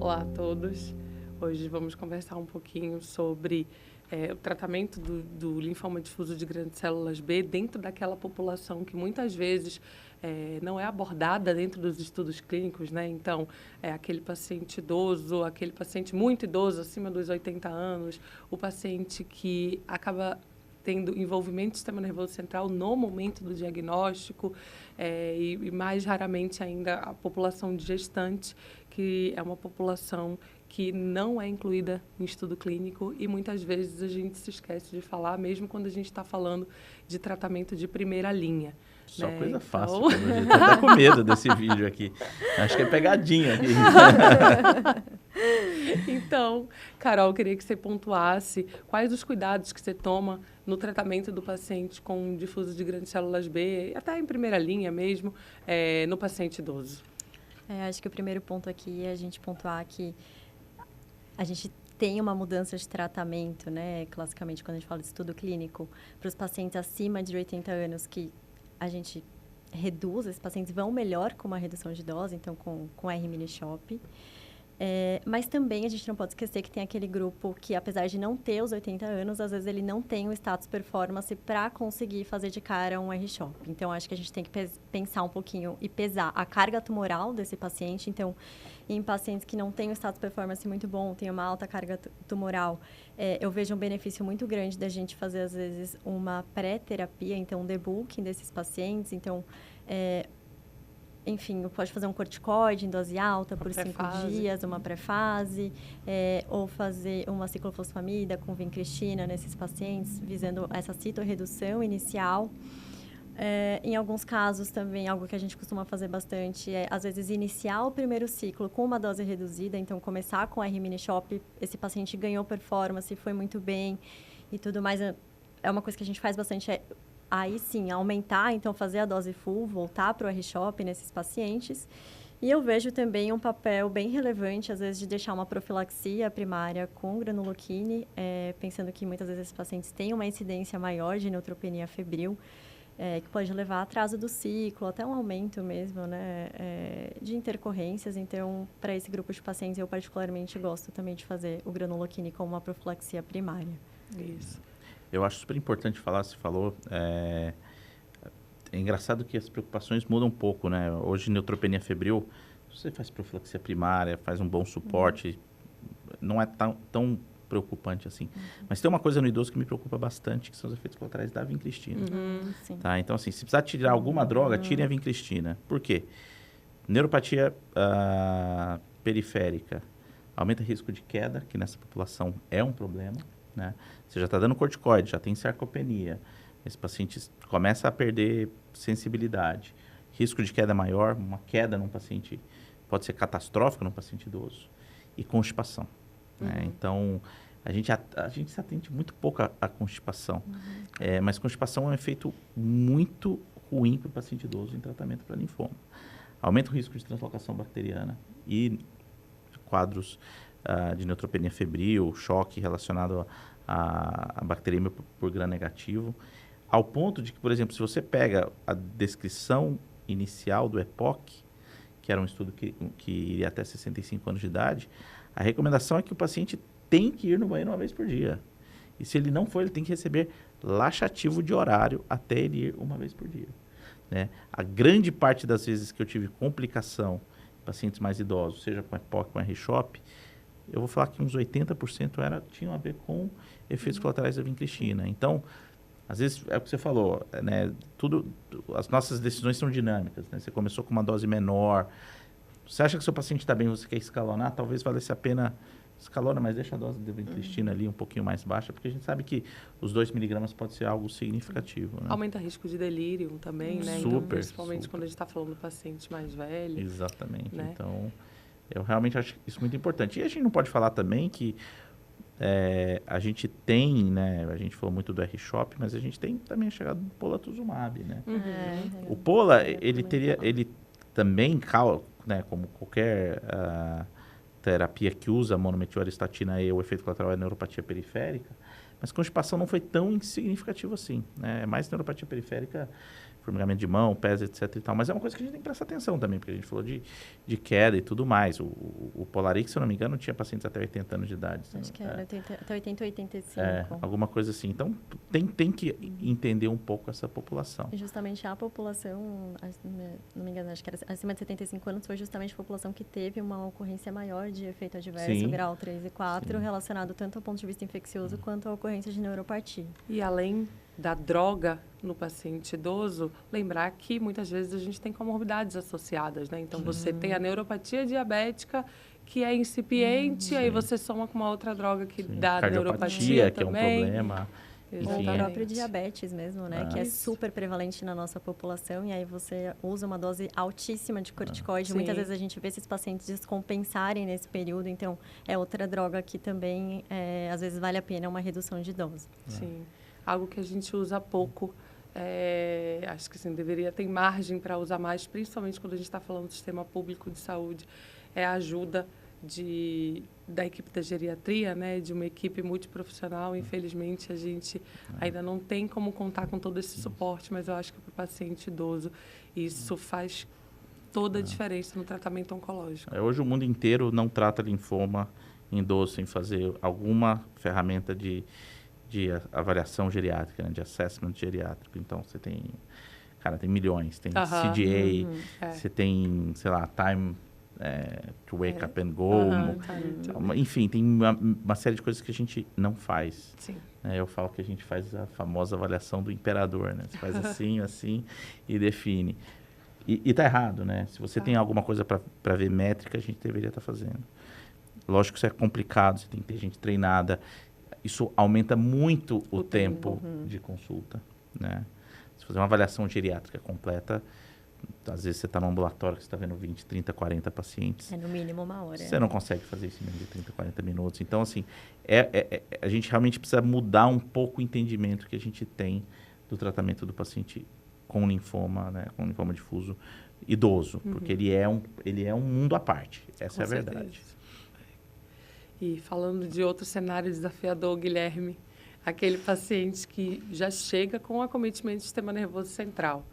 Olá a todos. Hoje vamos conversar um pouquinho sobre o tratamento do linfoma difuso de grandes células B dentro daquela população que muitas vezes não é abordada dentro dos estudos clínicos, né? Então, aquele paciente idoso, aquele paciente muito idoso, acima dos 80 anos, o paciente que acaba tendo envolvimento do sistema nervoso central no momento do diagnóstico e mais raramente ainda a população de gestantes, que é uma população que não é incluída em estudo clínico e muitas vezes a gente se esquece de falar, mesmo quando a gente está falando de tratamento de primeira linha. Só né? coisa Então... fácil. Eu estou até com medo desse vídeo aqui. Acho que é pegadinha aqui. Então, Carol, queria que você pontuasse quais os cuidados que você toma no tratamento do paciente com difuso de grandes células B, até em primeira linha mesmo, no paciente idoso. Acho que o primeiro ponto aqui é a gente pontuar que a gente tem uma mudança de tratamento, né? Classicamente, quando a gente fala de estudo clínico, para os pacientes acima de 80 anos, que a gente reduz, esses pacientes vão melhor com uma redução de dose, então com R-mini-CHOP. Mas também a gente não pode esquecer que tem aquele grupo que, apesar de não ter os 80 anos, às vezes ele não tem o status performance para conseguir fazer de cara um R-CHOP. Então, acho que a gente tem que pensar um pouquinho e pesar a carga tumoral desse paciente. Então, em pacientes que não têm o status performance muito bom, tem uma alta carga tumoral, eu vejo um benefício muito grande da gente fazer, às vezes, uma pré-terapia, então, um debulking desses pacientes. Então, enfim, pode fazer um corticoide em dose alta por 5 dias, uma pré-fase, ou fazer uma ciclofosfamida com vincristina nesses pacientes, visando essa citorredução inicial. Em alguns casos também, algo que a gente costuma fazer bastante às vezes, iniciar o primeiro ciclo com uma dose reduzida, então, começar com R-mini-CHOP, esse paciente ganhou performance, foi muito bem e tudo mais. É uma coisa que a gente faz bastante, aí sim, aumentar, então fazer a dose full, voltar para o R-CHOP nesses pacientes. E eu vejo também um papel bem relevante, às vezes, de deixar uma profilaxia primária com granuloquine, pensando que muitas vezes esses pacientes têm uma incidência maior de neutropenia febril, que pode levar a atraso do ciclo, até um aumento mesmo, né, de intercorrências. Então, para esse grupo de pacientes, eu particularmente gosto também de fazer o granuloquine como uma profilaxia primária. Isso. Eu acho super importante falar, você falou, é engraçado que as preocupações mudam um pouco, né? Hoje, neutropenia febril, você faz profilaxia primária, faz um bom suporte, não é tão preocupante assim. Mas tem uma coisa no idoso que me preocupa bastante, que são os efeitos colaterais da vincristina. Tá? Então, assim, se precisar tirar alguma droga, tirem a vincristina. Por quê? Neuropatia periférica aumenta o risco de queda, que nessa população é um problema, né? Você já está dando corticoide, já tem sarcopenia. Esse paciente começa a perder sensibilidade. Risco de queda maior, uma queda num paciente pode ser catastrófica num paciente idoso. E constipação. Né? Então, a gente se atende muito pouco à constipação. Mas constipação é um efeito muito ruim para o paciente idoso em tratamento para linfoma. Aumenta o risco de translocação bacteriana e quadros de neutropenia febril, choque relacionado a bacteremia por gram-negativo, ao ponto de que, por exemplo, se você pega a descrição inicial do EPOC, que era um estudo que iria até 65 anos de idade, a recomendação é que o paciente tem que ir no banheiro uma vez por dia. E se ele não for, ele tem que receber laxativo de horário até ele ir uma vez por dia. Né? A grande parte das vezes que eu tive complicação em pacientes mais idosos, seja com EPOC, com R-CHOP, eu vou falar que uns 80% tinham a ver com efeitos colaterais da vincristina. Então, às vezes, é o que você falou, né? As nossas decisões são dinâmicas. Né? Você começou com uma dose menor. Você acha que seu paciente está bem, você quer escalonar? Talvez valesse a pena escalona, mas deixa a dose de vincristina ali um pouquinho mais baixa, porque a gente sabe que os 2 miligramas pode ser algo significativo. Né? Aumenta o risco de delírio também, né? Super, então, principalmente quando a gente está falando de pacientes mais velhos. Exatamente. Né? Então, eu realmente acho isso muito importante. E a gente não pode falar também que a gente tem, né? A gente falou muito do R-CHOP, mas a gente tem também a chegada do polatuzumab, né? O pola, ele também, né, como qualquer terapia que usa monometilaristatina E, o efeito colateral é neuropatia periférica, mas constipação não foi tão significativo assim, né? É mais neuropatia periférica, formigamento de mão, pés, etc e tal. Mas é uma coisa que a gente tem que prestar atenção também, porque a gente falou de queda e tudo mais. O Polarix, se eu não me engano, tinha pacientes até 80 anos de idade. Acho que era até 80, 85. Alguma coisa assim. Então, tem que entender um pouco essa população. E justamente a população, não me engano, acho que era acima de 75 anos, foi justamente a população que teve uma ocorrência maior de efeito adverso, grau 3 e 4, relacionado tanto ao ponto de vista infeccioso quanto à ocorrência de neuropatia. E além da droga no paciente idoso, lembrar que muitas vezes a gente tem comorbidades associadas, né? Então, você tem a neuropatia diabética, que é incipiente, aí você soma com uma outra droga que dá neuropatia que também. É um problema. Ou o próprio diabetes mesmo, né? Que é super prevalente na nossa população. E aí você usa uma dose altíssima de corticoide. Muitas vezes a gente vê esses pacientes descompensarem nesse período. Então, é outra droga que também, às vezes, vale a pena uma redução de dose. Sim. Algo que a gente usa pouco. Acho que assim, deveria ter margem para usar mais, principalmente quando a gente está falando do sistema público de saúde, é a ajuda da equipe da geriatria, né, de uma equipe multiprofissional. Infelizmente, a gente ainda não tem como contar com todo esse suporte, mas eu acho que para o paciente idoso isso faz toda a diferença no tratamento oncológico. Hoje o mundo inteiro não trata linfoma em idoso sem fazer alguma ferramenta de avaliação geriátrica, né, de assessment geriátrico. Então, você tem milhões. Tem CDA, você tem, sei lá, time to wake up and go. Enfim, tem uma série de coisas que a gente não faz. Sim. Eu falo que a gente faz a famosa avaliação do imperador, né? Você faz assim e define. E tá errado, né? Se você tem alguma coisa para ver métrica, a gente deveria estar fazendo. Lógico que isso é complicado, você tem que ter gente treinada. Isso aumenta muito o tempo de consulta, né? Se fazer uma avaliação geriátrica completa, às vezes você está no ambulatório, que você está vendo 20, 30, 40 pacientes. No mínimo uma hora. Você não consegue fazer isso em menos de 30, 40 minutos. Então, assim, a gente realmente precisa mudar um pouco o entendimento que a gente tem do tratamento do paciente com linfoma, né? Com linfoma difuso idoso. Porque ele é um mundo à parte. Essa é a verdade. E falando de outro cenário desafiador, Guilherme, aquele paciente que já chega com acometimento do sistema nervoso central.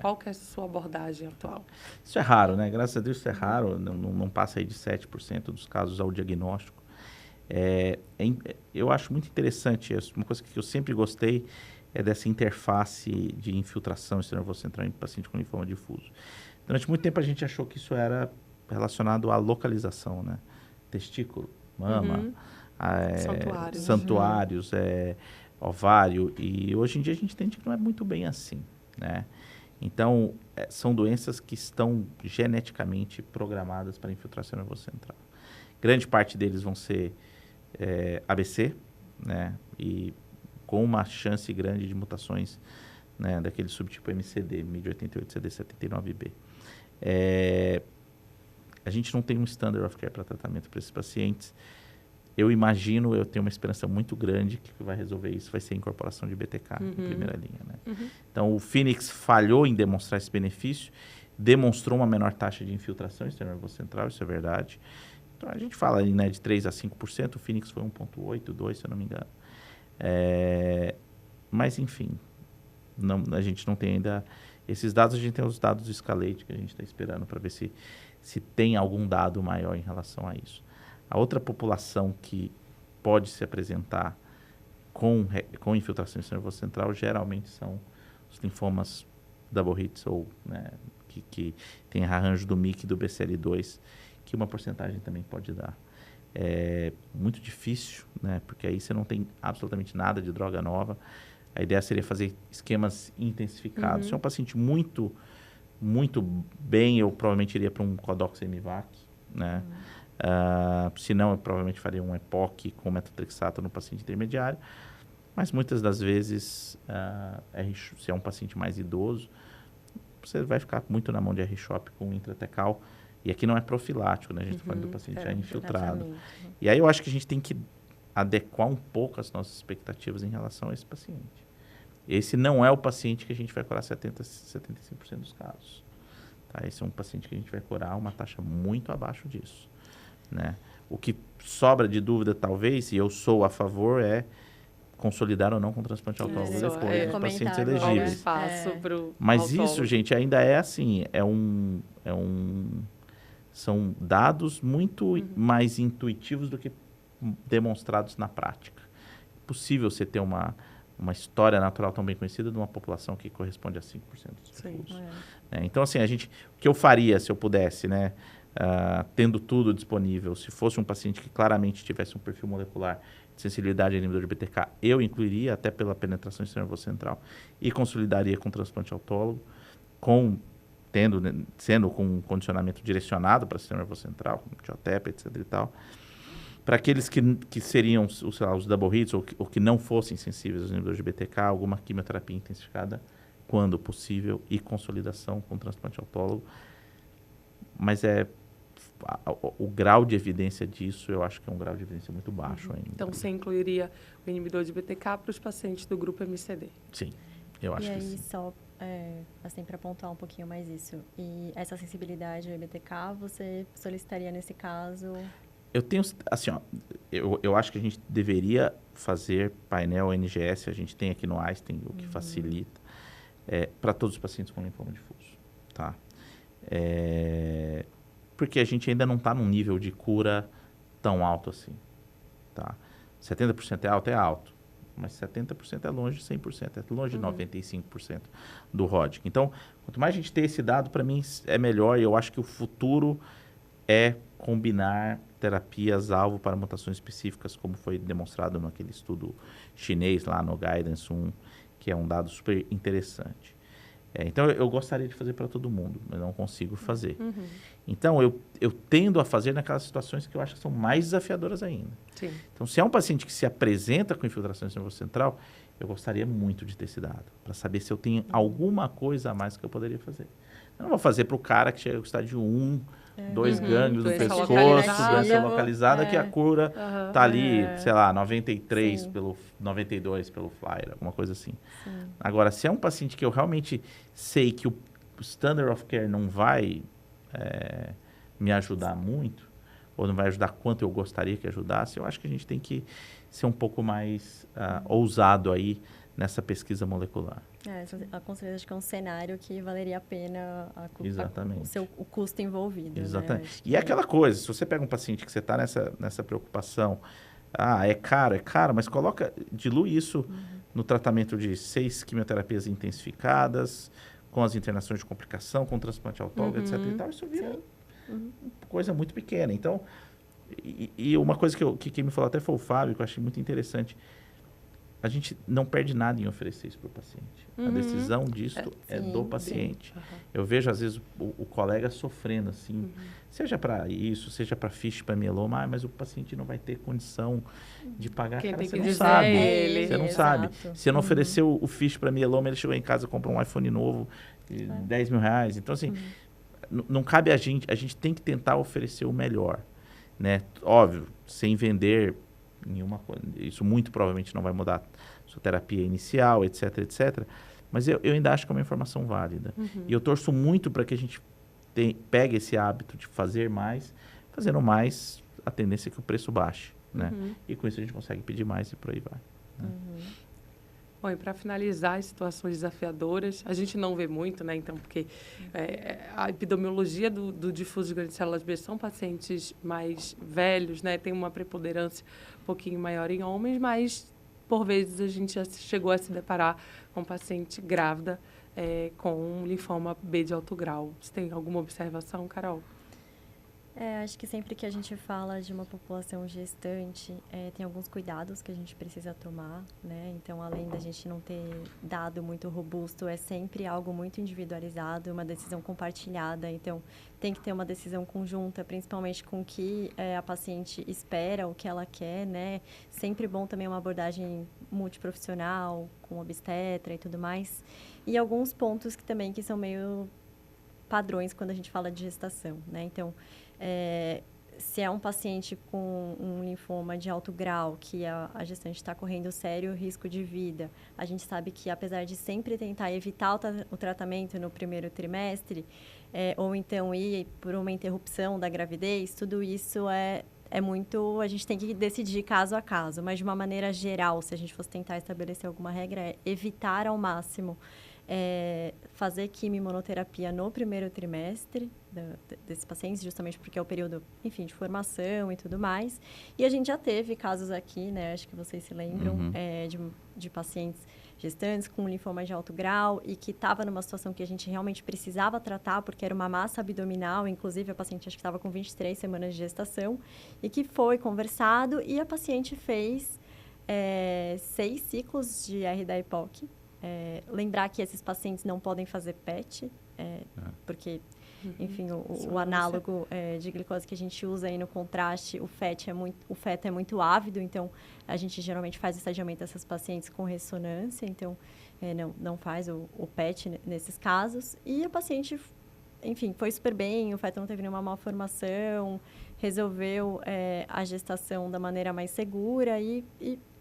Qual que é a sua abordagem atual? Isso é raro, né? Graças a Deus isso é raro, não passa aí de 7% dos casos ao diagnóstico. Eu acho muito interessante, uma coisa que eu sempre gostei é dessa interface de infiltração do sistema nervoso central em paciente com linfoma difuso. Durante muito tempo a gente achou que isso era relacionado à localização, né? Testículo, mama, santuários, ovário, e hoje em dia a gente entende que não é muito bem assim, né? Então, são doenças que estão geneticamente programadas para infiltração nervoso central. Grande parte deles vão ser ABC, né? E com uma chance grande de mutações, né, daquele subtipo MCD, MID88, CD79B. A gente não tem um standard of care para tratamento para esses pacientes. Eu tenho uma esperança muito grande que o que vai resolver isso vai ser a incorporação de BTK em primeira linha, né? Então, o Phoenix falhou em demonstrar esse benefício, demonstrou uma menor taxa de infiltração externa nervoso central, isso é verdade. Então, a gente fala ali, né, de 3 a 5%, o Phoenix foi 1,8, 2, se eu não me engano. Mas, enfim, a gente não tem ainda esses dados. A gente tem os dados do Scalate que a gente está esperando para ver se tem algum dado maior em relação a isso. A outra população que pode se apresentar com infiltração do nervoso central geralmente são os linfomas double hits, ou, né, que tem arranjo do MYC e do BCL2, que uma porcentagem também pode dar. É muito difícil, né, porque aí você não tem absolutamente nada de droga nova. A ideia seria fazer esquemas intensificados. Se é um paciente muito, muito bem, eu provavelmente iria para um Codox-Emivac, né? Se não, eu provavelmente faria um EPOC com metotrexato no paciente intermediário. Mas muitas das vezes, se é um paciente mais idoso, você vai ficar muito na mão de R-CHOP com intratecal. E aqui não é profilático, né? A gente está falando do paciente já infiltrado. E aí eu acho que a gente tem que adequar um pouco as nossas expectativas em relação a esse paciente. Esse não é o paciente que a gente vai curar 75% dos casos. Tá? Esse é um paciente que a gente vai curar uma taxa muito abaixo disso, né? O que sobra de dúvida, talvez, e eu sou a favor, consolidar ou não com transplante autólogo depois dos pacientes elegíveis. Mas isso, gente, ainda é assim, são dados muito mais intuitivos do que demonstrados na prática. É possível você ter uma história natural tão bem conhecida de uma população que corresponde a 5% dos difusos. Então, assim, o que eu faria se eu pudesse, né, tendo tudo disponível, se fosse um paciente que claramente tivesse um perfil molecular de sensibilidade a inibidor de BTK, eu incluiria até pela penetração do sistema nervoso central e consolidaria com transplante autólogo, sendo com um condicionamento direcionado para o sistema nervoso central, como TIOTEP, etc. e tal. Para aqueles que seriam os double hits ou que não fossem sensíveis aos inibidores de BTK, alguma quimioterapia intensificada, quando possível, e consolidação com transplante autólogo. Mas o grau de evidência disso, eu acho que é um grau de evidência muito baixo ainda. Então, você incluiria o inibidor de BTK para os pacientes do grupo MCD? Sim, eu acho que sim. E aí, só assim, para pontuar um pouquinho mais isso, e essa sensibilidade ao BTK, você solicitaria nesse caso? Eu tenho, assim, eu acho que a gente deveria fazer painel NGS, a gente tem aqui no Einstein, o que facilita, para todos os pacientes com linfoma difuso, tá? Porque a gente ainda não está num nível de cura tão alto assim, tá? 70% é alto, mas 70% é longe de 100%, é longe de 95% do Hodgkin. Então, quanto mais a gente ter esse dado, para mim é melhor, e eu acho que o futuro é combinar terapias-alvo para mutações específicas, como foi demonstrado naquele estudo chinês lá no Guidance 1, que é um dado super interessante. Então, eu gostaria de fazer para todo mundo, mas não consigo fazer. Então, eu tendo a fazer naquelas situações que eu acho que são mais desafiadoras ainda. Sim. Então, se é um paciente que se apresenta com infiltração no sistema nervoso central, eu gostaria muito de ter esse dado, para saber se eu tenho alguma coisa a mais que eu poderia fazer. Eu não vou fazer para o cara que chega no estádio 1, 2 gânglios no pescoço, doença localizada, que a cura está ali, sei lá, 93 92 pelo Flyer, alguma coisa assim. Sim. Agora, se é um paciente que eu realmente sei que o standard of care não vai me ajudar muito, ou não vai ajudar quanto eu gostaria que ajudasse, eu acho que a gente tem que ser um pouco mais ousado aí nessa pesquisa molecular. Com certeza, acho que é um cenário que valeria a pena o custo envolvido. Exatamente. Né? E é aquela coisa, se você pega um paciente que você está nessa preocupação, é caro, mas dilui isso no tratamento de 6 quimioterapias intensificadas, com as internações de complicação, com transplante autólogo, etc. E tal, isso vira coisa muito pequena. Então, e uma coisa que quem me falou até foi o Fábio, que eu achei muito interessante, a gente não perde nada em oferecer isso para o paciente. A decisão disso é do paciente. Eu vejo, às vezes, o colega sofrendo, assim, seja para isso, seja para FISH, para mieloma, mas o paciente não vai ter condição de pagar. Cara, você não sabe. Você não sabe. Se eu não oferecer o FISH para mieloma, ele chegou em casa e comprou um iPhone novo, de 10 mil reais. Então, assim, não cabe a gente tem que tentar oferecer o melhor, né? Óbvio, sem vender nenhuma coisa. Isso muito provavelmente não vai mudar sua terapia inicial, etc, etc. Mas eu ainda acho que é uma informação válida. E eu torço muito para que a gente pegue esse hábito de fazer mais. Fazendo mais, a tendência é que o preço baixe, né? E com isso a gente consegue pedir mais e por aí vai. Né? Bom, e para finalizar as situações desafiadoras, a gente não vê muito, né? Então, porque a epidemiologia do difuso de grandes células B são pacientes mais velhos, né? Tem uma preponderância um pouquinho maior em homens, mas, por vezes, a gente já chegou a se deparar com paciente grávida com linfoma B de alto grau. Você tem alguma observação, Carol? Acho que sempre que a gente fala de uma população gestante, tem alguns cuidados que a gente precisa tomar, né? Então, além da gente não ter dado muito robusto, é sempre algo muito individualizado, uma decisão compartilhada. Então, tem que ter uma decisão conjunta, principalmente com o que a paciente espera, o que ela quer, né? Sempre bom também uma abordagem multiprofissional, com obstetra e tudo mais. E alguns pontos que são meio padrões quando a gente fala de gestação, né? Então, se é um paciente com um linfoma de alto grau, que a gestante está correndo sério risco de vida, a gente sabe que, apesar de sempre tentar evitar o tratamento no primeiro trimestre, ou então ir por uma interrupção da gravidez, tudo isso é a gente tem que decidir caso a caso, mas de uma maneira geral, se a gente fosse tentar estabelecer alguma regra, é evitar ao máximo fazer quimio-imunoterapia no primeiro trimestre desses pacientes, justamente porque é o período, enfim, de formação e tudo mais. E a gente já teve casos aqui, né, acho que vocês se lembram, de pacientes gestantes com linfoma de alto grau e que estava numa situação que a gente realmente precisava tratar, porque era uma massa abdominal, inclusive a paciente acho que estava com 23 semanas de gestação, e que foi conversado e a paciente fez 6 ciclos de R da EPOC. Lembrar que esses pacientes não podem fazer PET, porque, enfim, o análogo de glicose que a gente usa aí no contraste, o feto é muito ávido, então a gente geralmente faz o estadiamento dessas pacientes com ressonância, então não faz o PET nesses casos. E a paciente, enfim, foi super bem, o feto não teve nenhuma malformação, resolveu a gestação da maneira mais segura e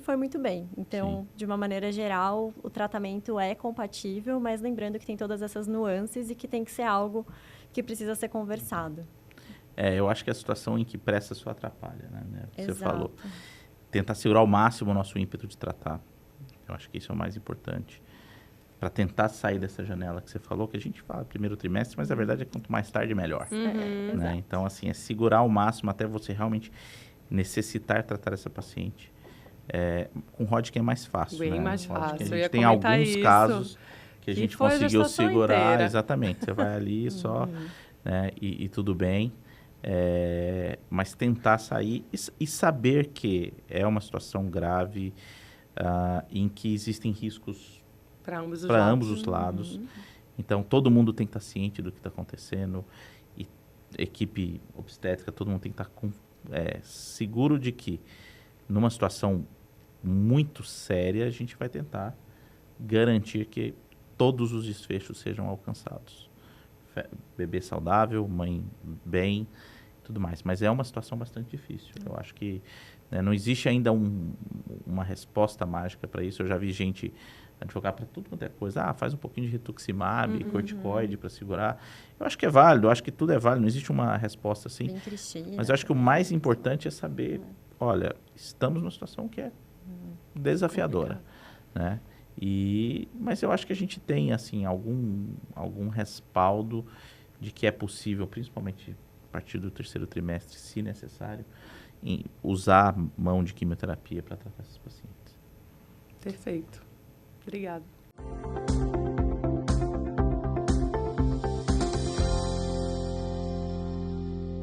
foi muito bem. Então, Sim. De uma maneira geral, o tratamento é compatível, mas lembrando que tem todas essas nuances e que tem que ser algo que precisa ser conversado. Eu acho que é a situação em que pressa só atrapalha, né? Você falou. Tentar segurar ao máximo o nosso ímpeto de tratar. Eu acho que isso é o mais importante. Para tentar sair dessa janela que você falou, que a gente fala primeiro trimestre, mas a verdade é que quanto mais tarde, melhor. Né? Então, assim, é segurar ao máximo até você realmente necessitar tratar essa paciente. Com Hodgkin é mais fácil, Bem né? mais fácil. A gente tem alguns casos que a gente conseguiu segurar. Inteira. Exatamente. Você vai ali só, né? E tudo bem. Mas tentar sair e saber que é uma situação grave em que existem riscos para ambos os lados. Então, todo mundo tem que estar ciente do que está acontecendo. E equipe obstétrica, todo mundo tem que estar seguro de que, numa situação muito séria, a gente vai tentar garantir que todos os desfechos sejam alcançados. Bebê saudável, mãe bem, tudo mais. Mas é uma situação bastante difícil. Eu acho que não existe ainda uma resposta mágica para isso. Eu já vi gente advogar para tudo quanto é coisa. Faz um pouquinho de rituximab, corticoide para segurar. Eu acho que é válido, eu acho que tudo é válido. Não existe uma resposta assim. Bem Cristina, mas eu acho que o mais importante é saber, olha, estamos numa situação que é desafiadora, né? Mas eu acho que a gente tem, assim, algum respaldo de que é possível, principalmente a partir do terceiro trimestre, se necessário, usar mão de quimioterapia para tratar esses pacientes. Perfeito. Obrigada.